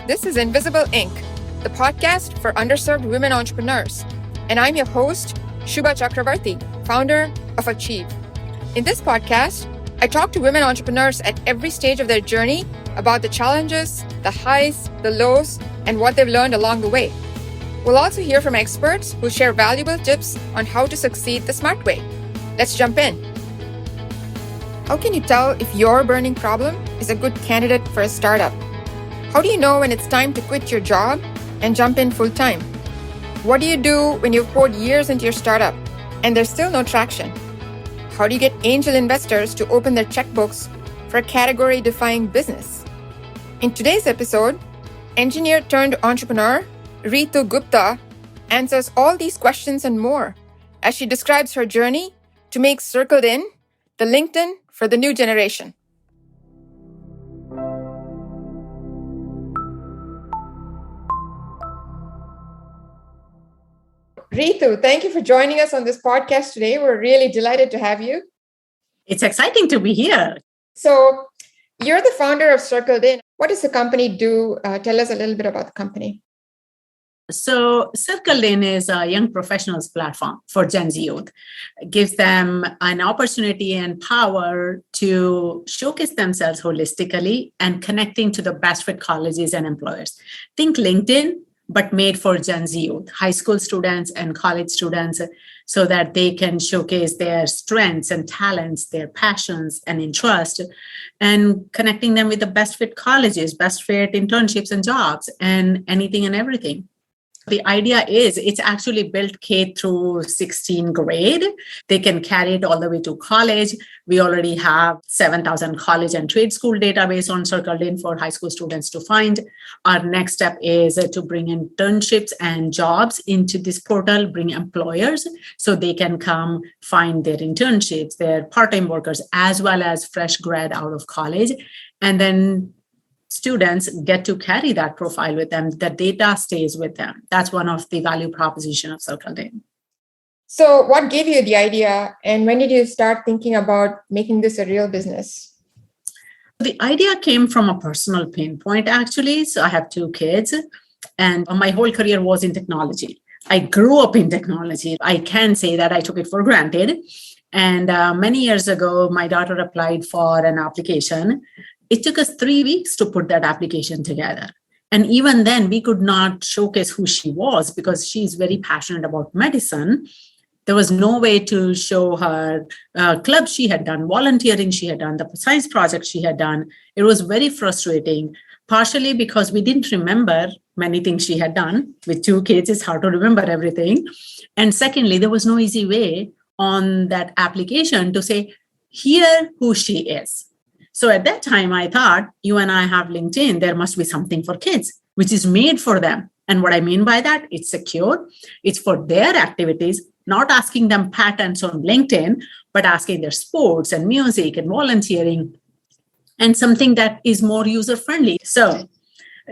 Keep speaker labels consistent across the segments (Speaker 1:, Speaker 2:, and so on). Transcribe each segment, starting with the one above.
Speaker 1: This is Invisible Inc., the podcast for underserved women entrepreneurs. And I'm your host, Shubha Chakravarti, founder of Achieve. In this podcast, I talk to women entrepreneurs at every stage of their journey about the challenges, the highs, the lows, and what they've learned along the way. We'll also hear from experts who share valuable tips on how to succeed the smart way. Let's jump in. How can you tell if your burning problem is a good candidate for a startup? How do you know when it's time to quit your job and jump in full time? What do you do when you've poured years into your startup and there's still no traction? How do you get angel investors to open their checkbooks for a category-defying business? In today's episode, engineer turned entrepreneur Reetu Gupta answers all these questions and more as she describes her journey to make Circled In the LinkedIn for the new generation. Reetu, thank you for joining us on this podcast today. We're really delighted to have you.
Speaker 2: It's exciting to be here.
Speaker 1: So, you're the founder of Circled In. What does the company do? Tell us a little bit about the company.
Speaker 2: So Circled In is a young professionals platform for Gen Z youth. It gives them an opportunity and power to showcase themselves holistically and connecting to the best fit colleges and employers. Think LinkedIn, but made for Gen Z youth, high school students and college students, so that they can showcase their strengths and talents, their passions and interests, and connecting them with the best fit colleges, best fit internships and jobs, and anything and everything. The idea is it's actually built K through 16 grade. They can carry it all the way to college. We already have 7,000 college and trade school database on Circled In for high school students to find. Our next step is to bring internships and jobs into this portal, bring employers so they can come find their internships, their part-time workers, as well as fresh grad out of college. And then students get to carry that profile with them. The data stays with them. That's one of the value proposition of Circled In.
Speaker 1: So what gave you the idea and when did you start thinking about making this a real business?
Speaker 2: The idea came from a personal pain point, actually. So I have 2 kids and my whole career was in technology. I grew up in technology. I can say that I took it for granted. And many years ago, my daughter applied for an application. It took us 3 weeks to put that application together. And even then, we could not showcase who she was because she's very passionate about medicine. There was no way to show her clubs she had done, volunteering she had done, the science project she had done. It was very frustrating, partially because we didn't remember many things she had done. With 2 kids, it's hard to remember everything. And secondly, there was no easy way on that application to say, here who she is. So at that time, I thought, you and I have LinkedIn, there must be something for kids, which is made for them. And what I mean by that, it's secure. It's for their activities, not asking them patents on LinkedIn, but asking their sports and music and volunteering and something that is more user-friendly. So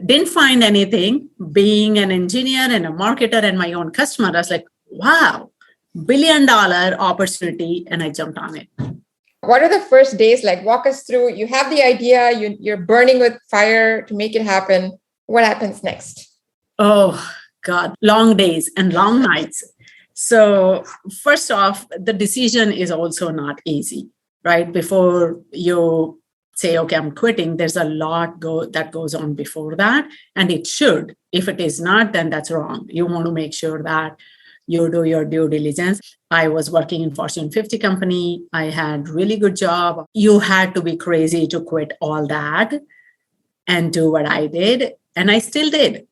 Speaker 2: didn't find anything. Being an engineer and a marketer and my own customer, I was like, wow, $1 billion opportunity. And I jumped on it.
Speaker 1: What are the first days like? Walk us through. You have the idea, you're burning with fire to make it happen. What happens next?
Speaker 2: Oh, God, long days and long nights. So first off, the decision is also not easy, right? Before you say, okay, I'm quitting, there's a lot that goes on before that. And it should. If it is not, then that's wrong. You want to make sure that you do your due diligence. I was working in Fortune 50 company. I had really good job. You had to be crazy to quit all that and do what I did. And I still did.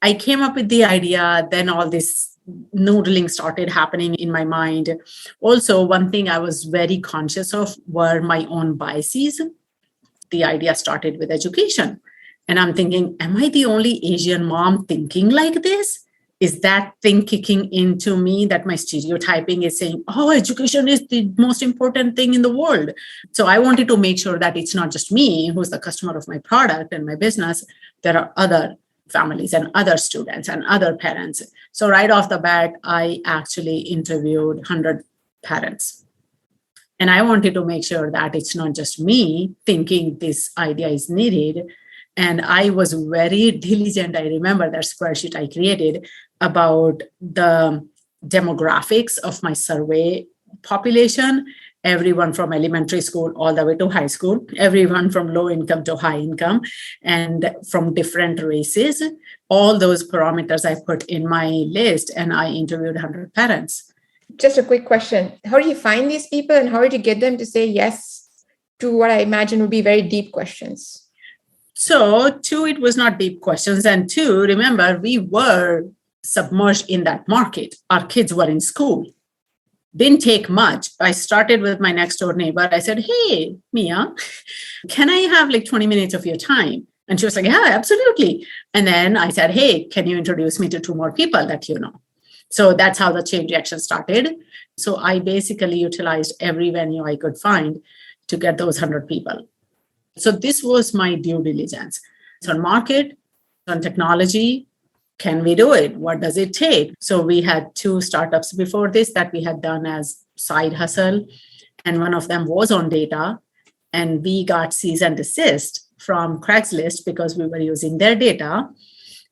Speaker 2: I came up with the idea. Then all this noodling started happening in my mind. Also, one thing I was very conscious of were my own biases. The idea started with education. And I'm thinking, am I the only Asian mom thinking like this? Is that thing kicking into me that my stereotyping is saying, oh, education is the most important thing in the world. So I wanted to make sure that it's not just me who's the customer of my product and my business. There are other families and other students and other parents. So right off the bat, I actually interviewed 100 parents. And I wanted to make sure that it's not just me thinking this idea is needed. And I was very diligent. I remember that spreadsheet I created about the demographics of my survey population, everyone from elementary school all the way to high school, everyone from low income to high income, and from different races. All those parameters I put in my list, and I interviewed 100 parents.
Speaker 1: Just a quick question. How do you find these people and how did you get them to say yes to what I imagine would be very deep questions?
Speaker 2: So, two, it was not deep questions. And two, remember, we were submerged in that market. Our kids were in school. Didn't take much. I started with my next door neighbor. I said, hey, Mia, can I have like 20 minutes of your time? And she was like, yeah, absolutely. And then I said, hey, can you introduce me to 2 more people that you know? So that's how the chain reaction started. So I basically utilized every venue I could find to get those 100 people. So this was my due diligence. It's on market, on technology. Can we do it? What does it take? So we had 2 startups before this that we had done as side hustle. And one of them was on data. And we got cease and desist from Craigslist because we were using their data.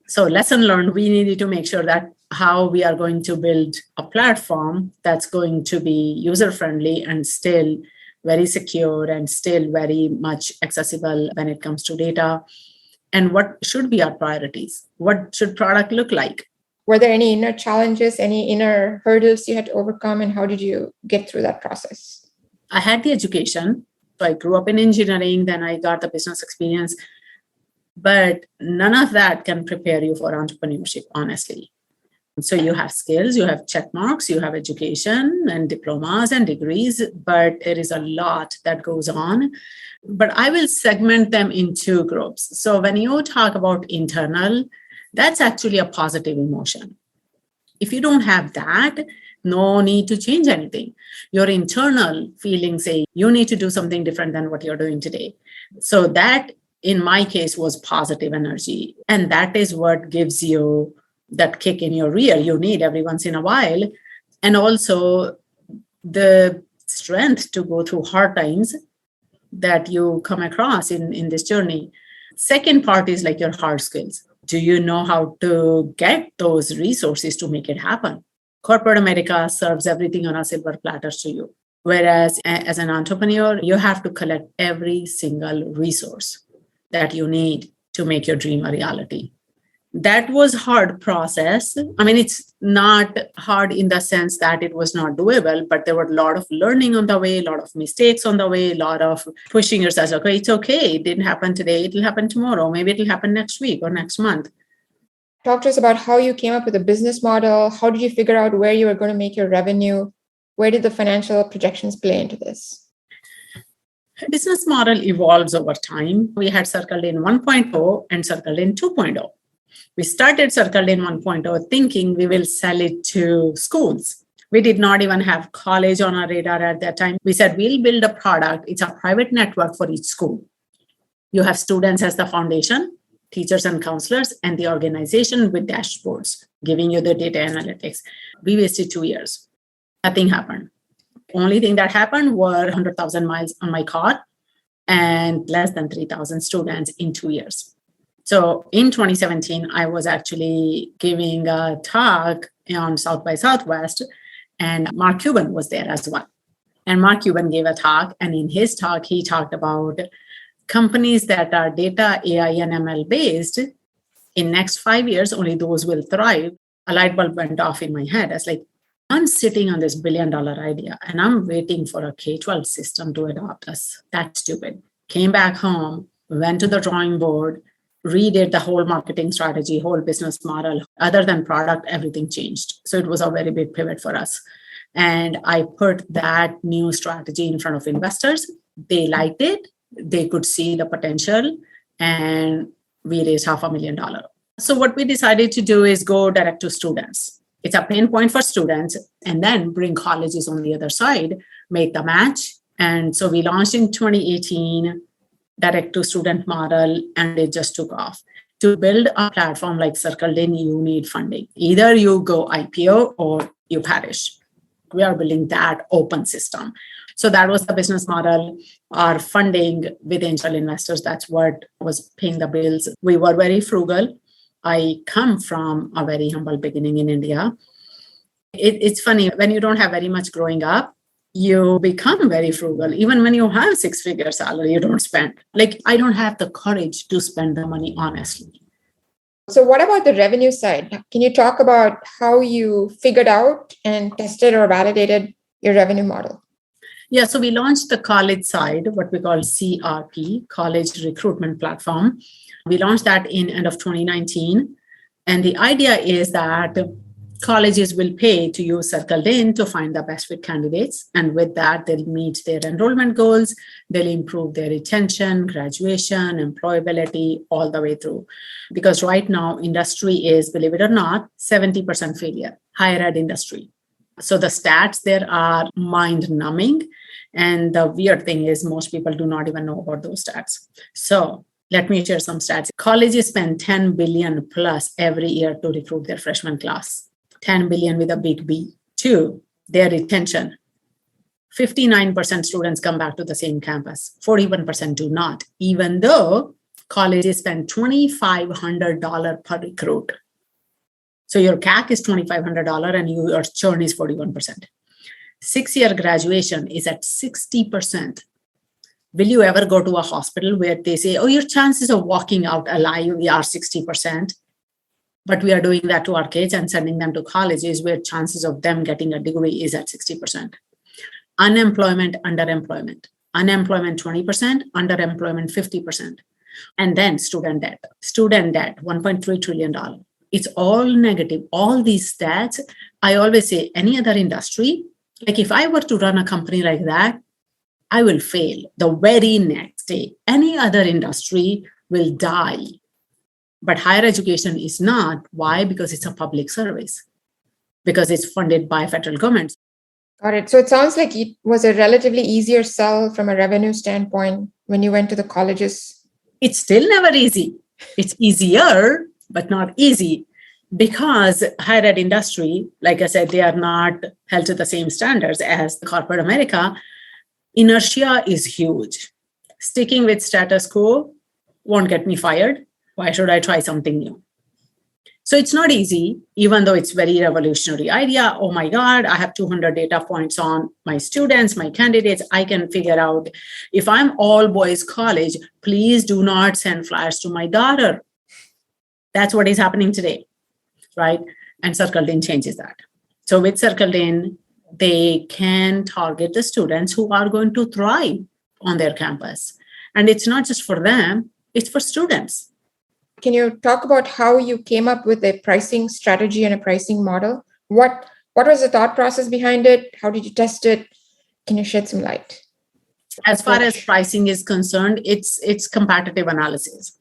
Speaker 2: So lesson learned, we needed to make sure that how we are going to build a platform that's going to be user-friendly and still very secure and still very much accessible when it comes to data. And what should be our priorities? What should product look like?
Speaker 1: Were there any inner challenges, any inner hurdles you had to overcome, and how did you get through that process?
Speaker 2: I had the education. So I grew up in engineering, then I got the business experience. But none of that can prepare you for entrepreneurship, honestly. So you have skills, you have check marks, you have education and diplomas and degrees, but there is a lot that goes on. But I will segment them in 2 groups. So when you talk about internal, that's actually a positive emotion. If you don't have that, no need to change anything. Your internal feelings say you need to do something different than what you're doing today. So that, in my case, was positive energy. And that is what gives you that kick in your rear you need every once in a while. And also the strength to go through hard times that you come across in this journey. Second part is like your hard skills. Do you know how to get those resources to make it happen? Corporate America serves everything on a silver platter to you. Whereas as an entrepreneur, you have to collect every single resource that you need to make your dream a reality. That was a hard process. I mean, it's not hard in the sense that it was not doable, but there were a lot of learning on the way, a lot of mistakes on the way, a lot of pushing yourself. Okay, it's okay. It didn't happen today. It'll happen tomorrow. Maybe it'll happen next week or next month.
Speaker 1: Talk to us about how you came up with a business model. How did you figure out where you were going to make your revenue? Where did the financial projections play into this?
Speaker 2: Business model evolves over time. We had Circled in 1.0 and Circled in 2.0. We started Circled in 1.0 thinking we will sell it to schools. We did not even have college on our radar at that time. We said we'll build a product. It's a private network for each school. You have students as the foundation, teachers and counselors, and the organization with dashboards, giving you the data analytics. We wasted 2 years. Nothing happened. Only thing that happened were 100,000 miles on my car and less than 3,000 students in 2 years. So in 2017, I was actually giving a talk on South by Southwest, and Mark Cuban was there as well. And Mark Cuban gave a talk, and in his talk, he talked about companies that are data, AI, and ML based. In next 5 years, only those will thrive. A light bulb went off in my head. I was like, I'm sitting on this $1 billion idea, and I'm waiting for a K-12 system to adopt us. That's stupid. Came back home, went to the drawing board, redid the whole marketing strategy, whole business model. Other than product, everything changed. So it was a very big pivot for us. And I put that new strategy in front of investors. They liked it. They could see the potential. And we raised $500,000. So what we decided to do is go direct to students. It's a pain point for students, and then bring colleges on the other side, make the match. And so we launched in 2018, direct to student model, and it just took off. To build a platform like Circled In, you need funding. Either you go IPO or you perish. We are building that open system. So that was the business model. Our funding with angel investors, that's what was paying the bills. We were very frugal. I come from a very humble beginning in India. It's funny, when you don't have very much growing up, you become very frugal. Even when you have 6-figure salary, you don't spend. Like, I don't have the courage to spend the money honestly.
Speaker 1: So what about the revenue side? Can you talk about how you figured out and tested or validated your revenue model?
Speaker 2: Yeah, so we launched the college side, what we call CRP, College Recruitment Platform. We launched that in end of 2019. And the idea is that colleges will pay to use CircledIn to find the best fit candidates. And with that, they'll meet their enrollment goals. They'll improve their retention, graduation, employability, all the way through. Because right now, industry is, believe it or not, 70% failure, higher ed industry. So the stats there are mind-numbing. And the weird thing is most people do not even know about those stats. So let me share some stats. Colleges spend $10 billion plus every year to recruit their freshman class. 10 billion with a big B. 2, their retention. 59% students come back to the same campus. 41% do not, even though colleges spend $2,500 per recruit. So your CAC is $2,500 and your churn is 41%. 6-year graduation is at 60%. Will you ever go to a hospital where they say, oh, your chances of walking out alive are 60%? But we are doing that to our kids and sending them to colleges where chances of them getting a degree is at 60%. Unemployment, underemployment. Unemployment 20%, underemployment 50%. And then student debt. Student debt, $1.3 trillion. It's all negative. All these stats, I always say, any other industry, like if I were to run a company like that, I will fail the very next day. Any other industry will die. But higher education is not. Why? Because it's a public service. Because it's funded by federal government.
Speaker 1: Got it. So it sounds like it was a relatively easier sell from a revenue standpoint when you went to the colleges.
Speaker 2: It's still never easy. It's easier, but not easy. Because higher ed industry, like I said, they are not held to the same standards as corporate America. Inertia is huge. Sticking with status quo won't get me fired. Why should I try something new? So it's not easy, even though it's very revolutionary idea. Oh my God, I have 200 data points on my students, my candidates. I can figure out if I'm all boys college, please do not send flyers to my daughter. That's what is happening today, right? And CircledIn changes that. So with CircledIn, they can target the students who are going to thrive on their campus. And it's not just for them, it's for students.
Speaker 1: Can you talk about how you came up with a pricing strategy and a pricing model? What was the thought process behind it? How did you test it? Can you shed some light?
Speaker 2: As far as pricing is concerned, it's competitive analysis.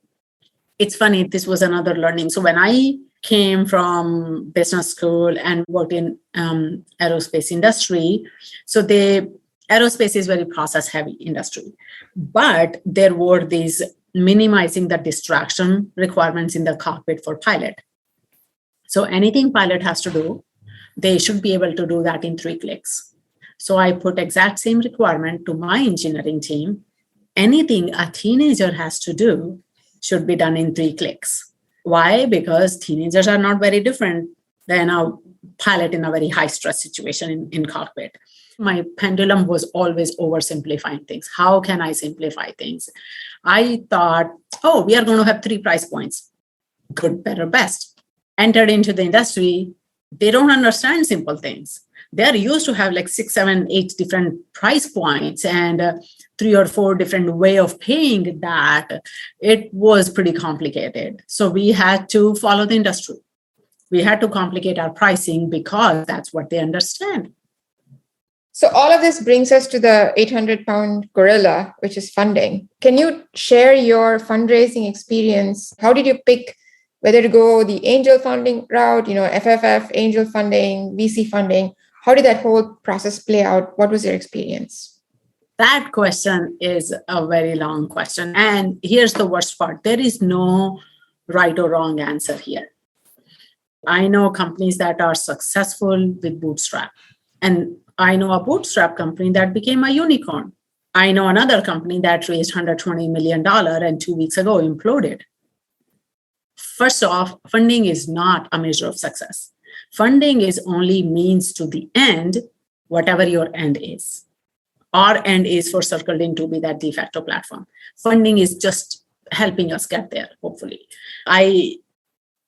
Speaker 2: It's funny, this was another learning. So when I came from business school and worked in aerospace industry, so aerospace is very process heavy industry, but there were these minimizing the distraction requirements in the cockpit for pilot. So anything pilot has to do, they should be able to do that in 3 clicks. So I put exact same requirement to my engineering team. Anything a teenager has to do should be done in 3 clicks. Why? Because teenagers are not very different than a pilot in a very high stress situation in cockpit. My pendulum was always oversimplifying things. How can I simplify things? I thought, we are going to have 3 price points. Good, better, best. Entered into the industry, they don't understand simple things. They're used to have like 6, 7, 8 different price points and 3 or 4 different way of paying that. It was pretty complicated. So we had to follow the industry. We had to complicate our pricing because that's what they understand.
Speaker 1: So all of this brings us to the 800-pound gorilla, which is funding. Can you share your fundraising experience? How did you pick whether to go the angel funding route, FFF, angel funding, VC funding? How did that whole process play out? What was your experience?
Speaker 2: That question is a very long question. And here's the worst part. There is no right or wrong answer here. I know companies that are successful with bootstrap. And I know a bootstrap company that became a unicorn. I know another company that raised $120 million and 2 weeks ago imploded. First off, funding is not a measure of success. Funding is only means to the end, whatever your end is. Our end is for Circled In to be that de facto platform. Funding is just helping us get there, hopefully. I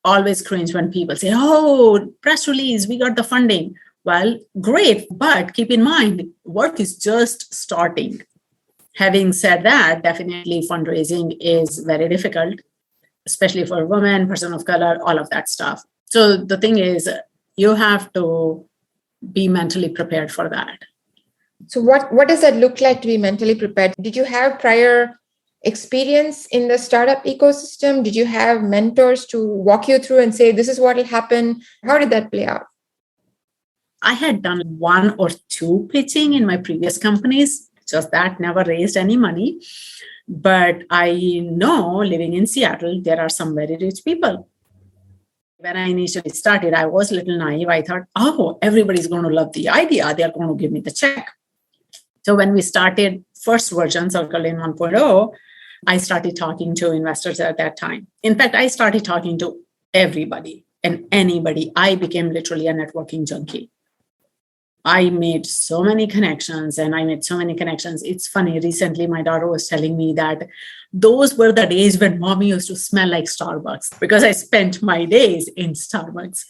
Speaker 2: always cringe when people say, oh, press release, we got the funding. Well, great, but keep in mind, work is just starting. Having said that, definitely fundraising is very difficult, especially for women, person of color, all of that stuff. So the thing is, you have to be mentally prepared for that.
Speaker 1: So what does that look like to be mentally prepared? Did you have prior experience in the startup ecosystem? Did you have mentors to walk you through and say, this is what will happen? How did that play out?
Speaker 2: I had done 1 or 2 pitching in my previous companies, just that never raised any money. But I know living in Seattle, there are some very rich people. When I initially started, I was a little naive. I thought, oh, everybody's going to love the idea. They're going to give me the check. So when we started first version, Circled In 1.0, I started talking to investors at that time. In fact, I started talking to everybody and anybody. I became literally a networking junkie. I made so many connections. It's funny. Recently, my daughter was telling me that those were the days when mommy used to smell like Starbucks because I spent my days in Starbucks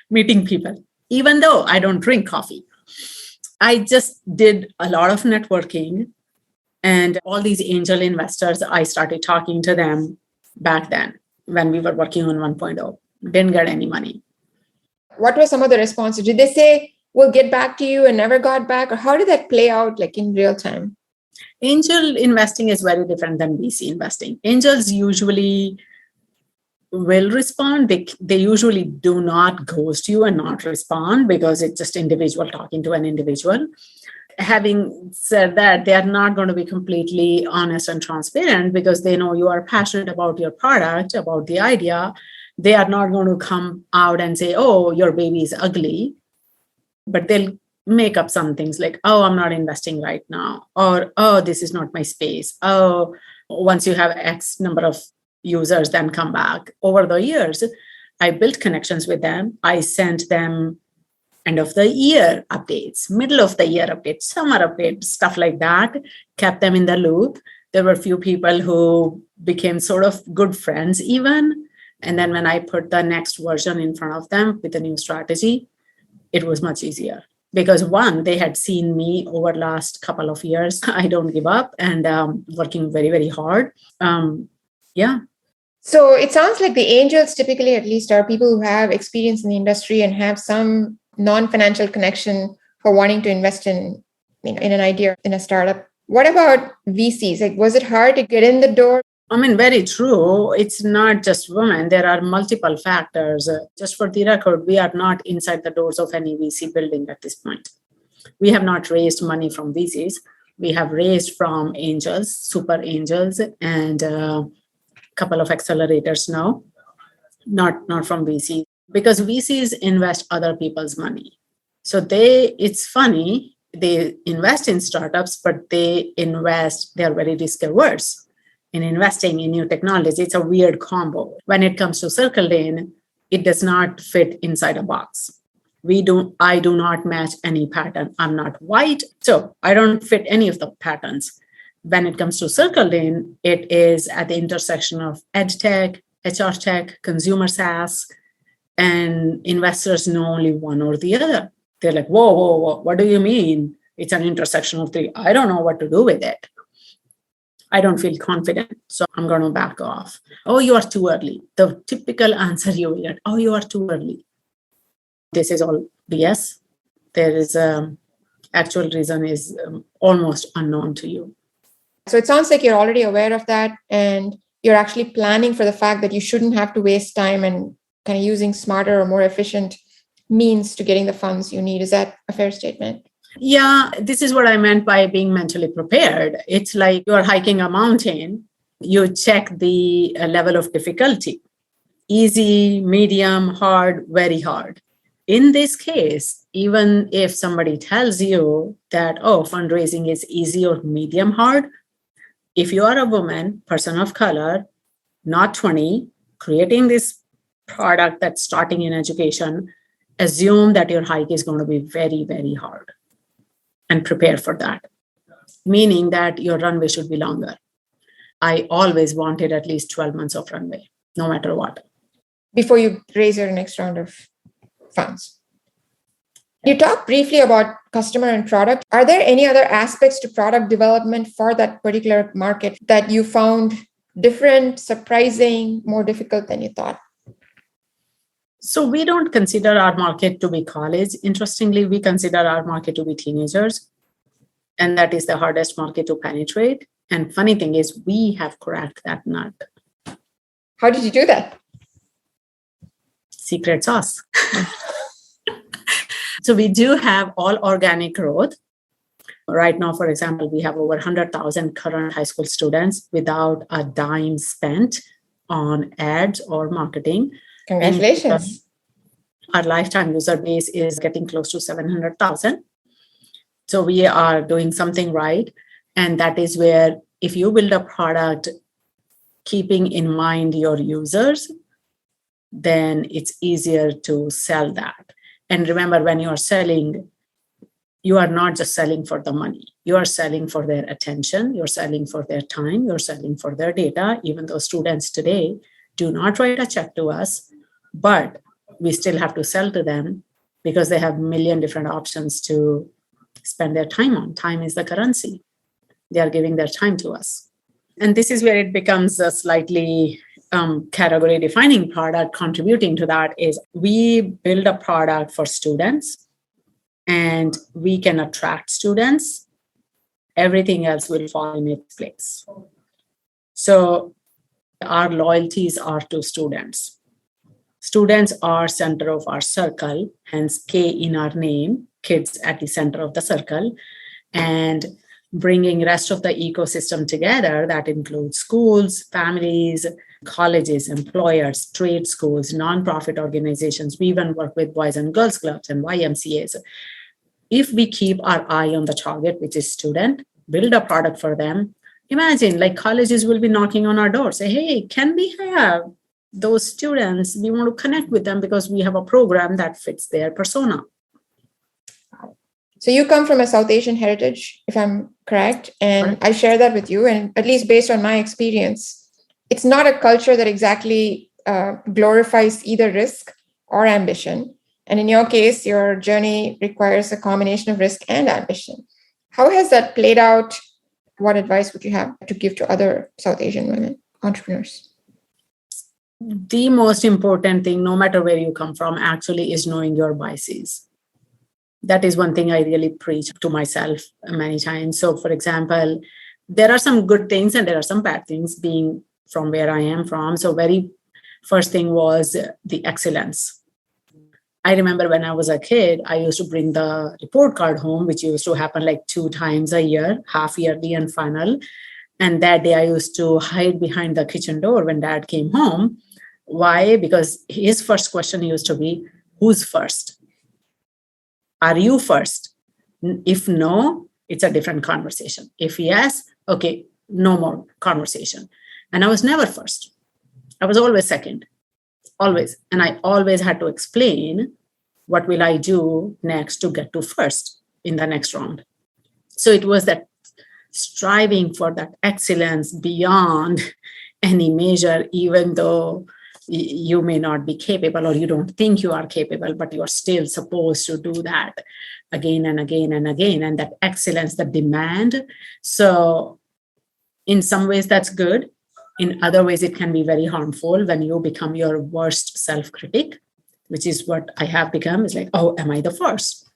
Speaker 2: meeting people, even though I don't drink coffee. I just did a lot of networking, and all these angel investors, I started talking to them back then when we were working on 1.0. Didn't get any money.
Speaker 1: What were some of the responses? Did they say, we'll get back to you and never got back? Or how did that play out like in real time?
Speaker 2: Angel investing is very different than VC investing. Angels usually will respond. They usually do not ghost you and not respond because it's just individual talking to an individual. Having said that, they are not going to be completely honest and transparent because they know you are passionate about your product, about the idea. They are not going to come out and say, oh, your baby is ugly. But they'll make up some things like, oh, I'm not investing right now. Or, oh, this is not my space. Oh, once you have X number of users, then come back. Over the years, I built connections with them. I sent them end of the year updates, middle of the year updates, summer updates, stuff like that, kept them in the loop. There were a few people who became sort of good friends even. And then when I put the next version in front of them with a new strategy, it was much easier. Because one, they had seen me over last couple of years. I don't give up and working very, very hard.
Speaker 1: So it sounds like the angels typically at least are people who have experience in the industry and have some non-financial connection for wanting to invest in an idea in a startup. What about VCs? Like, was it hard to get in the door?
Speaker 2: Very true. It's not just women. There are multiple factors. Just for the record, we are not inside the doors of any VC building at this point. We have not raised money from VCs. We have raised from angels, super angels, and a couple of accelerators now, not from VCs. Because VCs invest other people's money. So it's funny, they invest in startups, but they are very risk averse. In investing in new technology, it's a weird combo. When it comes to Circled In, it does not fit inside a box. I do not match any pattern. I'm not white, so I don't fit any of the patterns. When it comes to Circled In, it is at the intersection of EdTech, HR tech, consumer SaaS, and investors know only one or the other. They're like, whoa, what do you mean? It's an intersection of three. I don't know what to do with it. I don't feel confident, so I'm going to back off. Oh, you are too early. The typical answer you will get, oh, you are too early. This is all BS. There is actual reason is almost unknown to you.
Speaker 1: So it sounds like you're already aware of that and you're actually planning for the fact that you shouldn't have to waste time and kind of using smarter or more efficient means to getting the funds you need. Is that a fair statement?
Speaker 2: Yeah, this is what I meant by being mentally prepared. It's like you're hiking a mountain. You check the level of difficulty. Easy, medium, hard, very hard. in this case, even if somebody tells you that, oh, fundraising is easy or medium hard, if you are a woman, person of color, not 20, creating this product that's starting in education, assume that your hike is going to be very, very hard and prepare for that, meaning that your runway should be longer. I always wanted at least 12 months of runway, no matter what.
Speaker 1: Before you raise your next round of funds. You talked briefly about customer and product. Are there any other aspects to product development for that particular market that you found different, surprising, more difficult than you thought?
Speaker 2: So we don't consider our market to be college. Interestingly, we consider our market to be teenagers. And that is the hardest market to penetrate. And funny thing is, we have cracked that nut.
Speaker 1: How did you do that?
Speaker 2: Secret sauce. So we do have all organic growth. Right now, for example, we have over 100,000 current high school students without a dime spent on ads or marketing.
Speaker 1: Congratulations.
Speaker 2: And our lifetime user base is getting close to 700,000. So we are doing something right. And that is where if you build a product keeping in mind your users, then it's easier to sell that. And remember, when you are selling, you are not just selling for the money. You are selling for their attention. You're selling for their time. You're selling for their data, even though students today do not write a check to us, but we still have to sell to them because they have a million different options to spend their time on. Time is the currency. They are giving their time to us. And this is where it becomes a slightly category defining product. Contributing to that is we build a product for students and we can attract students. Everything else will fall in its place. So our loyalties are to students. Students are center of our circle, hence K in our name, kids at the center of the circle. And bringing rest of the ecosystem together, that includes schools, families, colleges, employers, trade schools, nonprofit organizations. We even work with boys and girls clubs and YMCAs. If we keep our eye on the target, which is student, build a product for them. Imagine like colleges will be knocking on our door, say, hey, can we have those students? We want to connect with them because we have a program that fits their persona.
Speaker 1: So you come from a South Asian heritage, if I'm correct, and
Speaker 2: Right.
Speaker 1: I share that with you. And at least based on my experience, it's not a culture that exactly glorifies either risk or ambition. And in your case, your journey requires a combination of risk and ambition. How has that played out? What advice would you have to give to other South Asian women entrepreneurs?
Speaker 2: The most important thing, no matter where you come from, actually is knowing your biases. That is one thing I really preach to myself many times. So, for example, there are some good things and there are some bad things being from where I am from. So, very first thing was the excellence. I remember when I was a kid, I used to bring the report card home, which used to happen like 2 times a year, half yearly and final. And that day I used to hide behind the kitchen door when dad came home. Why? Because his first question used to be, who's first? Are you first? If no, it's a different conversation. If yes, okay, no more conversation. And I was never first. I was always second, always. And I always had to explain what will I do next to get to first in the next round. So it was that striving for that excellence beyond any measure, even though you may not be capable or you don't think you are capable, but you are still supposed to do that again and again and again. And that excellence, the demand. So in some ways that's good. In other ways, it can be very harmful when you become your worst self-critic, which is what I have become. It's like, oh, am I the first?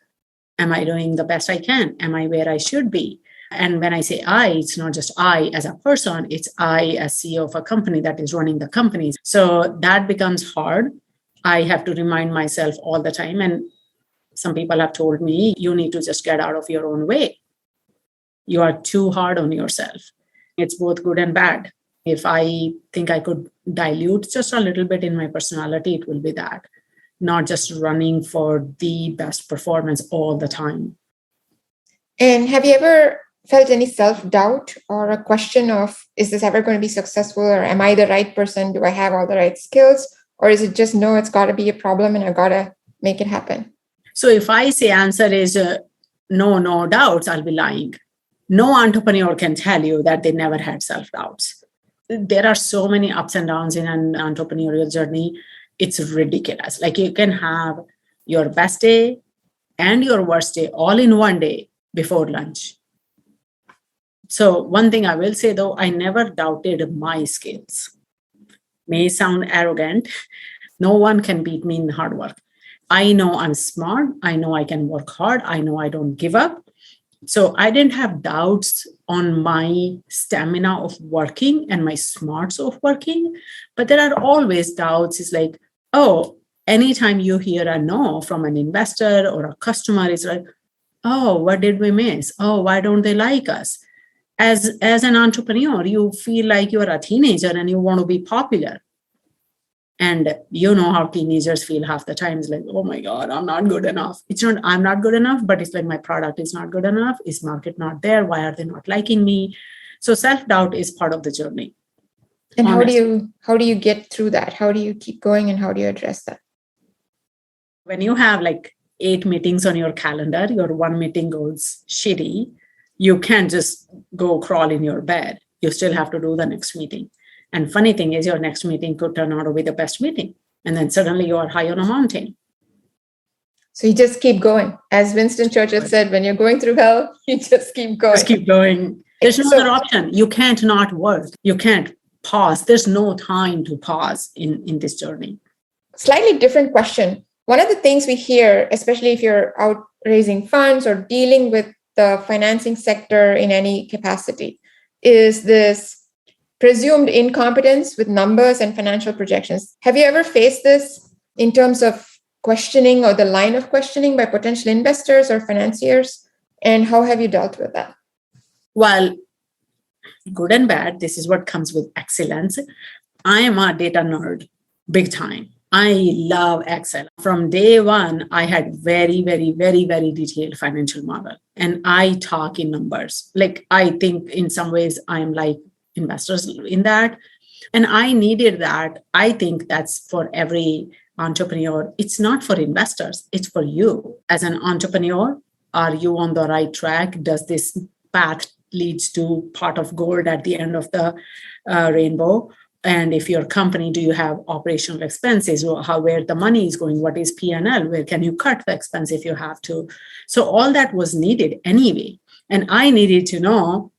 Speaker 2: Am I doing the best I can? Am I where I should be? And when I say I, it's not just I as a person, it's I as CEO of a company that is running the company. So that becomes hard. I have to remind myself all the time. And some people have told me, you need to just get out of your own way. You are too hard on yourself. It's both good and bad. If I think I could dilute just a little bit in my personality, it will be that. not just running for the best performance all the time.
Speaker 1: And have you ever felt any self-doubt or a question of, is this ever going to be successful? Or am I the right person? Do I have all the right skills? Or is it just, no, it's got to be a problem and I got to make it happen?
Speaker 2: So if I say answer is no doubts, I'll be lying. No entrepreneur can tell you that they never had self-doubts. There are so many ups and downs in an entrepreneurial journey. It's ridiculous. Like you can have your best day and your worst day all in one day before lunch. So one thing I will say though, I never doubted my skills. May sound arrogant. No one can beat me in hard work. I know I'm smart. I know I can work hard. I know I don't give up. So I didn't have doubts on my stamina of working and my smarts of working. But there are always doubts. It's like, oh, anytime you hear a no from an investor or a customer, it's like, oh, what did we miss? Oh, why don't they like us? As an entrepreneur, you feel like you're a teenager and you want to be popular. And you know how teenagers feel half the time. It's like, oh my God, I'm not good enough. It's not, I'm not good enough, but it's like my product is not good enough. Is market not there? Why are they not liking me? So self-doubt is part of the journey.
Speaker 1: And how do you get through that? How do you keep going and how do you address that?
Speaker 2: When you have like 8 meetings on your calendar, your one meeting goes shitty, you can't just go crawl in your bed. You still have to do the next meeting. And funny thing is, your next meeting could turn out to be the best meeting. And then suddenly you are high on a mountain.
Speaker 1: So you just keep going. As Winston Churchill said, when you're going through hell, you just keep going.
Speaker 2: Just keep going. There's no other option. You can't not work. You can't pause. There's no time to pause in this journey.
Speaker 1: Slightly different question. One of the things we hear, especially if you're out raising funds or dealing with the financing sector in any capacity, is this presumed incompetence with numbers and financial projections. Have you ever faced this in terms of questioning or the line of questioning by potential investors or financiers? And how have you dealt with that?
Speaker 2: Well, good and bad, this is what comes with excellence. I am a data nerd, big time. I love Excel. From day one, I had very, very, very, very detailed financial model. And I talk in numbers. Like, I think in some ways I'm like investors in that. And I needed that. I think that's for every entrepreneur. It's not for investors. It's for you. As an entrepreneur, are you on the right track? Does this path leads to pot of gold at the end of the rainbow? And if your company, do you have operational expenses? Or where the money is going? What is P&L? Where can you cut the expense if you have to? So all that was needed anyway. And I needed to know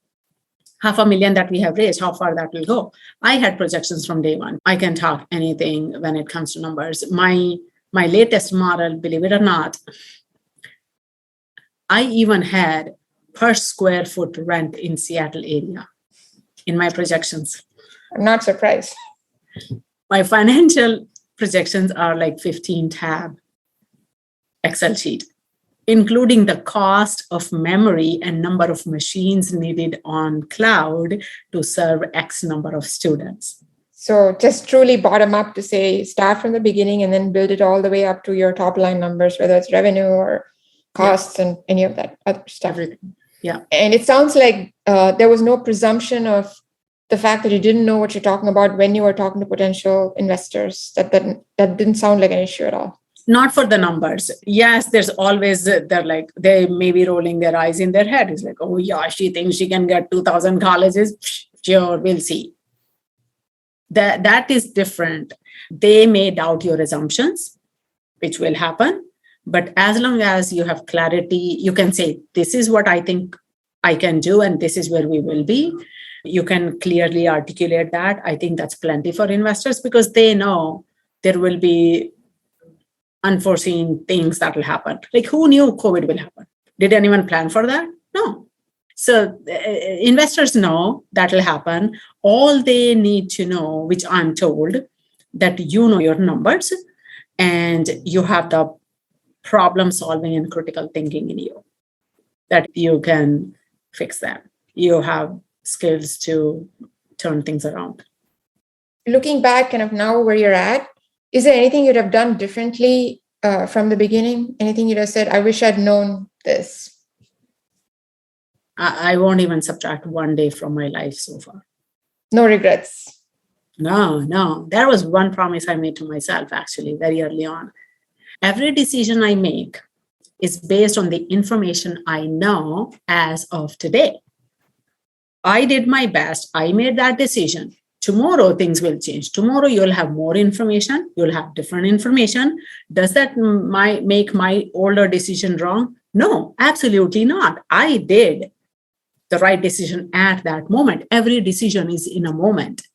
Speaker 2: $500,000 that we have raised, how far that will go. I had projections from day one. I can talk anything when it comes to numbers. My latest model, believe it or not, I even had per square foot rent in Seattle area in my projections.
Speaker 1: I'm not surprised.
Speaker 2: My financial projections are like 15 tab Excel sheet, including the cost of memory and number of machines needed on cloud to serve X number of students.
Speaker 1: So just truly bottom up to say, start from the beginning and then build it all the way up to your top line numbers, whether it's revenue or costs and any of that other stuff.
Speaker 2: Everything. Yeah.
Speaker 1: And it sounds like there was no presumption of the fact that you didn't know what you're talking about when you were talking to potential investors. That didn't sound like an issue at all.
Speaker 2: Not for the numbers. Yes, there's always, they may be rolling their eyes in their head. It's like, oh yeah, she thinks she can get 2,000 colleges. Sure, we'll see. That is different. They may doubt your assumptions, which will happen. But as long as you have clarity, you can say, this is what I think I can do, and this is where we will be. You can clearly articulate that. I think that's plenty for investors because they know there will be unforeseen things that will happen. Like, who knew COVID will happen? Did anyone plan for that? No. So investors know that will happen. All they need to know, which I'm told, that you know your numbers and you have the problem solving and critical thinking in you, that you can fix that. You have skills to turn things around.
Speaker 1: Looking back kind of now where you're at, Is there anything you'd have done differently from the beginning? Anything you'd have said, I wish I'd known this?
Speaker 2: I won't even subtract one day from my life so far.
Speaker 1: No regrets?
Speaker 2: No. There was one promise I made to myself, actually, very early on. Every decision I make is based on the information I know as of today. I did my best. I made that decision. Tomorrow, things will change. Tomorrow, you'll have more information. You'll have different information. Does that make my older decision wrong? No, absolutely not. I did the right decision at that moment. Every decision is in a moment.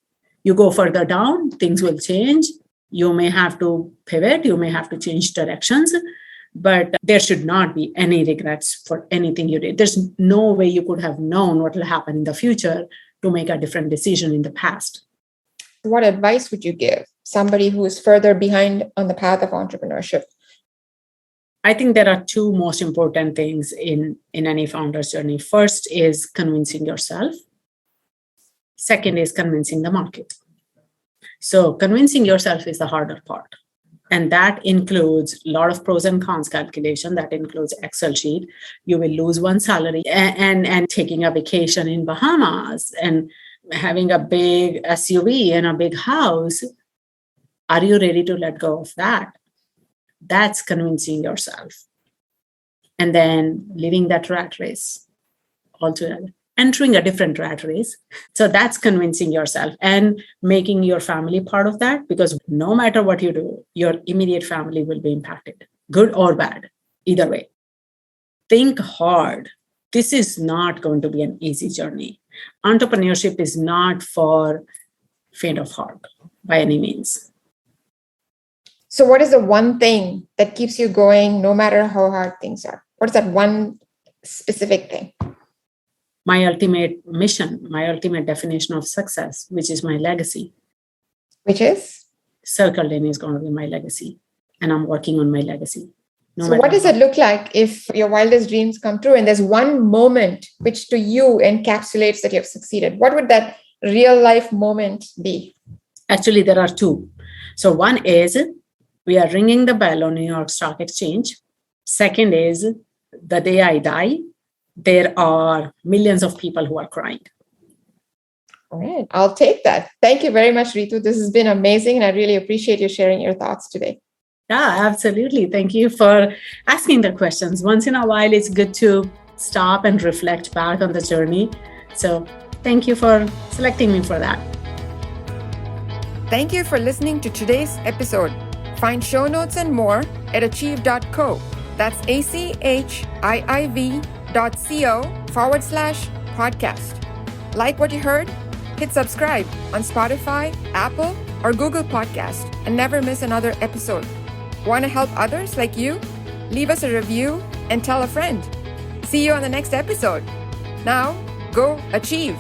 Speaker 2: You go further down, things will change. You may have to pivot. You may have to change directions. But there should not be any regrets for anything you did. There's no way you could have known what will happen in the future to make a different decision in the past.
Speaker 1: What advice would you give somebody who is further behind on the path of entrepreneurship?
Speaker 2: I think there are two most important things in any founder's journey. First is convincing yourself. Second is convincing the market. So convincing yourself is the harder part. And that includes a lot of pros and cons calculation. That includes Excel sheet. You will lose one salary and taking a vacation in Bahamas and having a big SUV and a big house. Are you ready to let go of that? That's convincing yourself. And then leaving that rat race altogether. Entering a different rat race. So that's convincing yourself and making your family part of that, because no matter what you do, your immediate family will be impacted, good or bad, either way. Think hard. This is not going to be an easy journey. Entrepreneurship is not for faint of heart by any means.
Speaker 1: So what is the one thing that keeps you going no matter how hard things are? What is that one specific thing?
Speaker 2: My ultimate mission, my ultimate definition of success, which is my legacy.
Speaker 1: Which is?
Speaker 2: Circle Lane is going to be my legacy. And I'm working on my legacy.
Speaker 1: So what does it look like if your wildest dreams come true and there's one moment which to you encapsulates that you have succeeded? What would that real life moment be?
Speaker 2: Actually, there are two. So one is we are ringing the bell on New York Stock Exchange. Second is the day I die, there are millions of people who are crying.
Speaker 1: All right. I'll take that. Thank you very much, Reetu. This has been amazing. And I really appreciate you sharing your thoughts today.
Speaker 2: Yeah, absolutely. Thank you for asking the questions. Once in a while, it's good to stop and reflect back on the journey. So thank you for selecting me for that.
Speaker 1: Thank you for listening to today's episode. Find show notes and more at achieve.co. That's achieve.co/podcast. Like what you heard? Hit subscribe on Spotify, Apple, or Google Podcast and never miss another episode. Want to help others like you? Leave us a review and tell a friend. See you on the next episode. Now, go achieve.